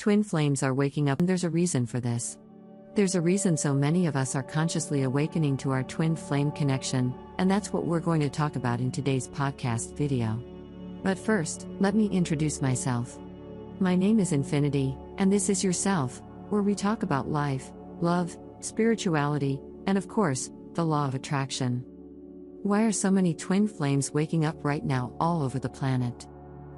Twin flames are waking up, and there's a reason for this. There's a reason so many of us are consciously awakening to our twin flame connection, and that's what we're going to talk about in today's podcast video. But first, let me introduce myself. My name is Infinity, and this is Yourself, where we talk about life, love, spirituality, and of course, the law of attraction. Why are so many twin flames waking up right now all over the planet?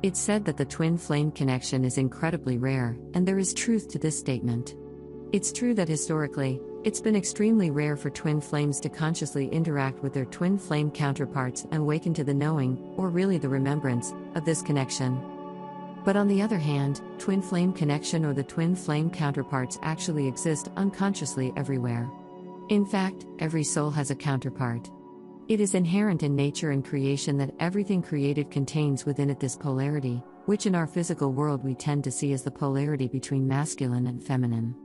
It's said that the twin flame connection is incredibly rare, and there is truth to this statement. It's true that historically, it's been extremely rare for twin flames to consciously interact with their twin flame counterparts and awaken to the knowing, or really the remembrance, of this connection. But on the other hand, twin flame connection or the twin flame counterparts actually exist unconsciously everywhere. In fact, every soul has a counterpart. It is inherent in nature and creation that everything created contains within it this polarity, which in our physical world we tend to see as the polarity between masculine and feminine.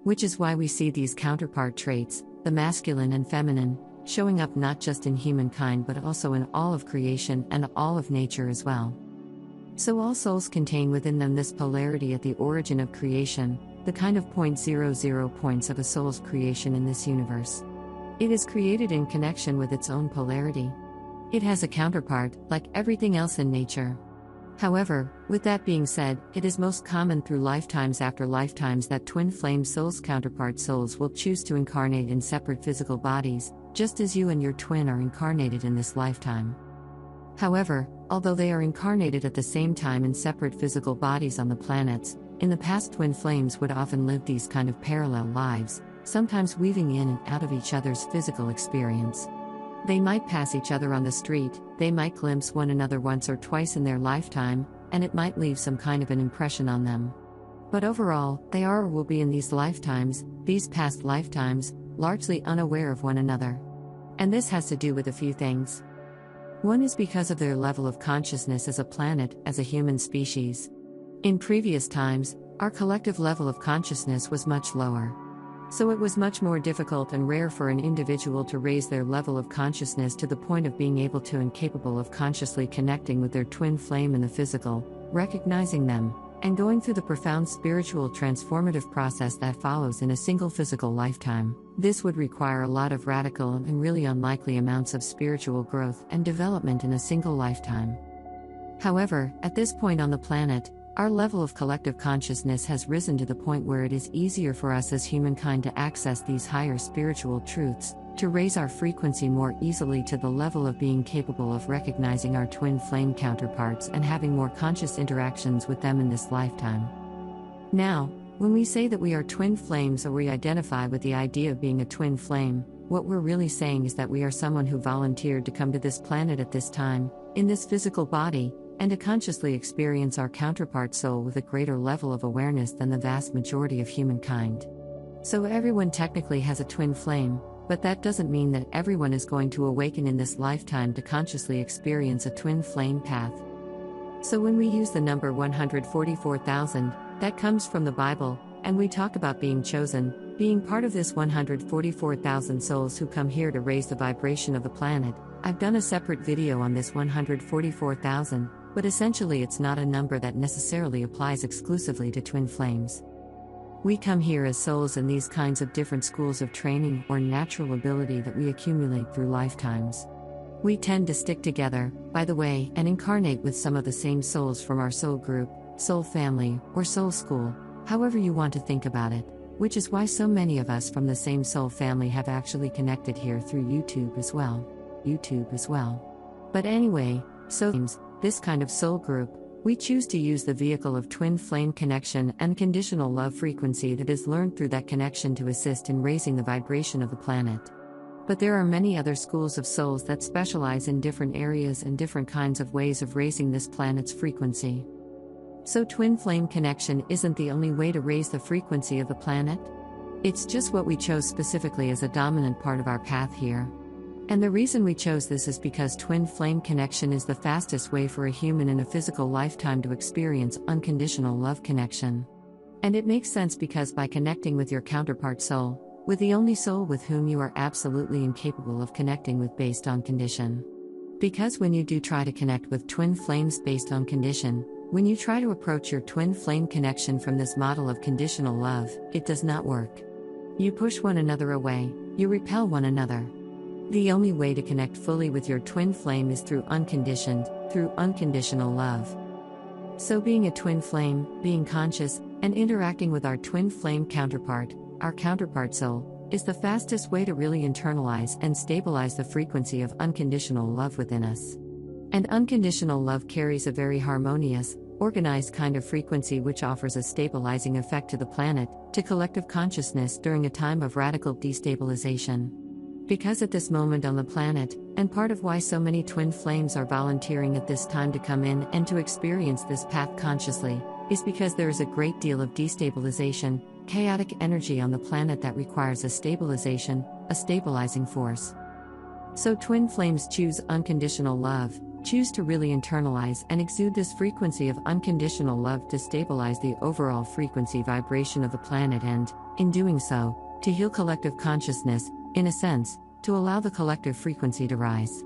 Which is why we see these counterpart traits, the masculine and feminine, showing up not just in humankind but also in all of creation and all of nature as well. So all souls contain within them this polarity at the origin of creation, the kind of 0.00 points of a soul's creation in this universe. It is created in connection with its own polarity. It has a counterpart, like everything else in nature. However, with that being said, it is most common through lifetimes after lifetimes that twin flame souls' counterpart souls will choose to incarnate in separate physical bodies, just as you and your twin are incarnated in this lifetime. However, although they are incarnated at the same time in separate physical bodies on the planets, in the past twin flames would often live these kind of parallel lives, sometimes weaving in and out of each other's physical experience. They might pass each other on the street, they might glimpse one another once or twice in their lifetime, and it might leave some kind of an impression on them. But overall, they are or will be in these lifetimes, these past lifetimes, largely unaware of one another. And this has to do with a few things. One is because of their level of consciousness as a planet, as a human species. In previous times, our collective level of consciousness was much lower. So it was much more difficult and rare for an individual to raise their level of consciousness to the point of being able to and capable of consciously connecting with their twin flame in the physical, recognizing them, and going through the profound spiritual transformative process that follows in a single physical lifetime. This would require a lot of radical and really unlikely amounts of spiritual growth and development in a single lifetime. However, at this point on the planet, our level of collective consciousness has risen to the point where it is easier for us as humankind to access these higher spiritual truths, to raise our frequency more easily to the level of being capable of recognizing our twin flame counterparts and having more conscious interactions with them in this lifetime. Now, when we say that we are twin flames or we identify with the idea of being a twin flame, what we're really saying is that we are someone who volunteered to come to this planet at this time, in this physical body, and to consciously experience our counterpart soul with a greater level of awareness than the vast majority of humankind. So everyone technically has a twin flame, but that doesn't mean that everyone is going to awaken in this lifetime to consciously experience a twin flame path. So when we use the number 144,000, that comes from the Bible, and we talk about being chosen, being part of this 144,000 souls who come here to raise the vibration of the planet. I've done a separate video on this 144,000. But essentially it's not a number that necessarily applies exclusively to twin flames. We come here as souls in these kinds of different schools of training or natural ability that we accumulate through lifetimes. We tend to stick together, by the way, and incarnate with some of the same souls from our soul group, soul family, or soul school, however you want to think about it, which is why so many of us from the same soul family have actually connected here through YouTube as well. But anyway, so this kind of soul group, we choose to use the vehicle of twin flame connection and conditional love frequency that is learned through that connection to assist in raising the vibration of the planet. But there are many other schools of souls that specialize in different areas and different kinds of ways of raising this planet's frequency. So twin flame connection isn't the only way to raise the frequency of the planet. It's just what we chose specifically as a dominant part of our path here. And the reason we chose this is because twin flame connection is the fastest way for a human in a physical lifetime to experience unconditional love connection. And it makes sense because by connecting with your counterpart soul, with the only soul with whom you are absolutely incapable of connecting with based on condition. Because when you do try to connect with twin flames based on condition, When you try to approach your twin flame connection from this model of conditional love, it does not work. You push one another away, you repel one another. The only way to connect fully with your twin flame is through unconditional love. So being a twin flame, being conscious, and interacting with our twin flame counterpart, our counterpart soul, is the fastest way to really internalize and stabilize the frequency of unconditional love within us. And unconditional love carries a very harmonious, organized kind of frequency which offers a stabilizing effect to the planet, to collective consciousness during a time of radical destabilization. Because at this moment on the planet, and part of why so many twin flames are volunteering at this time to come in and to experience this path consciously, is because there is a great deal of destabilization, chaotic energy on the planet that requires a stabilization, a stabilizing force. So twin flames choose unconditional love, choose to really internalize and exude this frequency of unconditional love to stabilize the overall frequency vibration of the planet and, in doing so, to heal collective consciousness, in a sense, to allow the collective frequency to rise.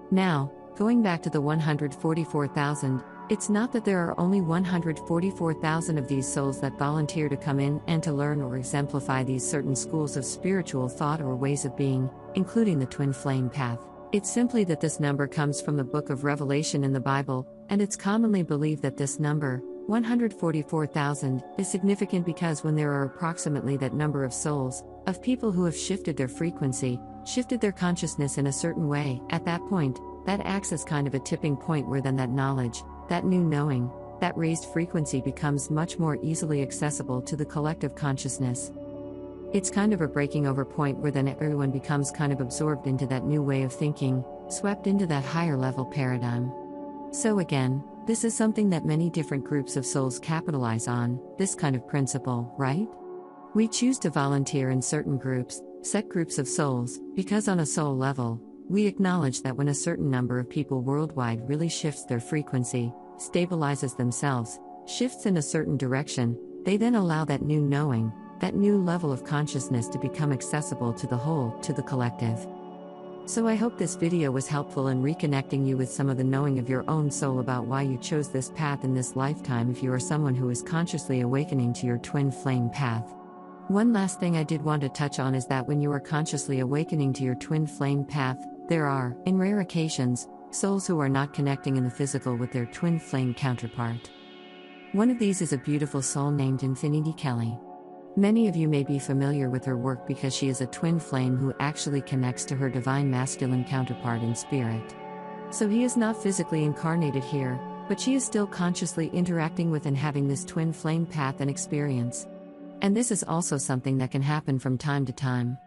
Now, going back to the 144,000, it's not that there are only 144,000 of these souls that volunteer to come in and to learn or exemplify these certain schools of spiritual thought or ways of being, including the twin flame path. It's simply that this number comes from the book of Revelation in the Bible, and it's commonly believed that this number, 144,000, is significant because when there are approximately that number of souls, of people who have shifted their frequency, shifted their consciousness in a certain way, at that point, that acts as kind of a tipping point where then that knowledge, that new knowing, that raised frequency becomes much more easily accessible to the collective consciousness. It's kind of a breaking over point where then everyone becomes kind of absorbed into that new way of thinking, swept into that higher level paradigm. So again, this is something that many different groups of souls capitalize on, this kind of principle, right? We choose to volunteer in certain groups, set groups of souls, because on a soul level, we acknowledge that when a certain number of people worldwide really shifts their frequency, stabilizes themselves, shifts in a certain direction, they then allow that new knowing, that new level of consciousness to become accessible to the whole, to the collective. So I hope this video was helpful in reconnecting you with some of the knowing of your own soul about why you chose this path in this lifetime if you are someone who is consciously awakening to your twin flame path. One last thing I did want to touch on is that when you are consciously awakening to your twin flame path, there are, in rare occasions, souls who are not connecting in the physical with their twin flame counterpart. One of these is a beautiful soul named Infinity Kelly. Many of you may be familiar with her work because she is a twin flame who actually connects to her divine masculine counterpart in spirit. So he is not physically incarnated here, but she is still consciously interacting with and having this twin flame path and experience. And this is also something that can happen from time to time.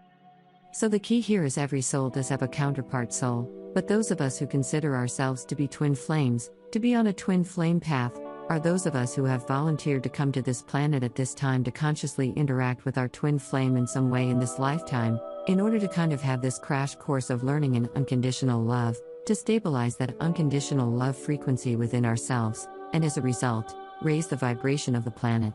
So the key here is every soul does have a counterpart soul, but those of us who consider ourselves to be twin flames, to be on a twin flame path, are those of us who have volunteered to come to this planet at this time to consciously interact with our twin flame in some way in this lifetime, in order to kind of have this crash course of learning in unconditional love, to stabilize that unconditional love frequency within ourselves, and as a result, raise the vibration of the planet.